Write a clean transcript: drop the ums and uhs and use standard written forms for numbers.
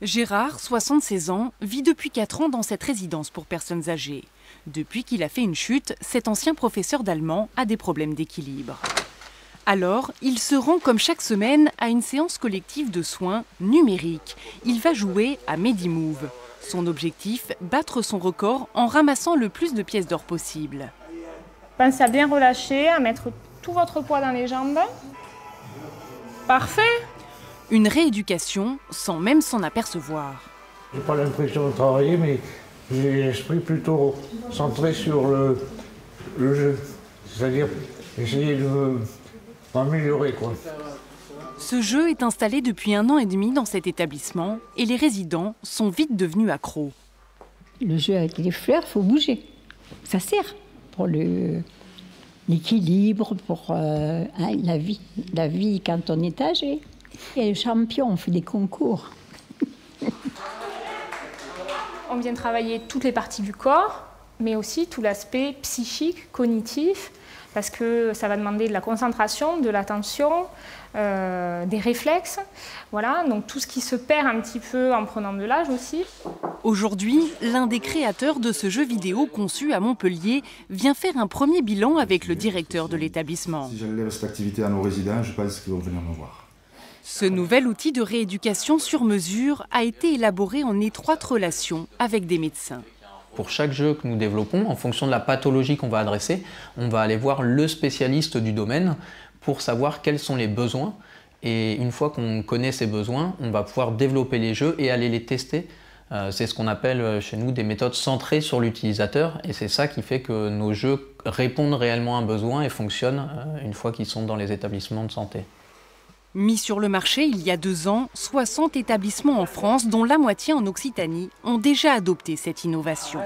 Gérard, 76 ans, vit depuis 4 ans dans cette résidence pour personnes âgées. Depuis qu'il a fait une chute, cet ancien professeur d'allemand a des problèmes d'équilibre. Alors, il se rend comme chaque semaine à une séance collective de soins numériques. Il va jouer à Medimove. Son objectif, battre son record en ramassant le plus de pièces d'or possible. Pensez à bien relâcher, à mettre tout votre poids dans les jambes. Parfait! Une rééducation sans même s'en apercevoir. J'ai pas l'impression de travailler, mais j'ai l'esprit plutôt centré sur le jeu. C'est-à-dire essayer de m'améliorer, quoi. Ce jeu est installé depuis 1 an et demi dans cet établissement et les résidents sont vite devenus accros. Le jeu avec les fleurs, il faut bouger. Ça sert pour l'équilibre, pour la vie quand on est âgé. Et les champions, on fait des concours. On vient travailler toutes les parties du corps, mais aussi tout l'aspect psychique, cognitif, parce que ça va demander de la concentration, de l'attention, des réflexes. Voilà, donc tout ce qui se perd un petit peu en prenant de l'âge aussi. Aujourd'hui, l'un des créateurs de ce jeu vidéo conçu à Montpellier vient faire un premier bilan avec le directeur de l'établissement. Si j'enlève cette activité à nos résidents, je pense qu'ils vont venir me voir. Ce nouvel outil de rééducation sur mesure a été élaboré en étroite relation avec des médecins. Pour chaque jeu que nous développons, en fonction de la pathologie qu'on va adresser, on va aller voir le spécialiste du domaine pour savoir quels sont les besoins. Et une fois qu'on connaît ces besoins, on va pouvoir développer les jeux et aller les tester. C'est ce qu'on appelle chez nous des méthodes centrées sur l'utilisateur. Et c'est ça qui fait que nos jeux répondent réellement à un besoin et fonctionnent une fois qu'ils sont dans les établissements de santé. Mis sur le marché il y a 2 ans, 60 établissements en France, dont la moitié en Occitanie, ont déjà adopté cette innovation.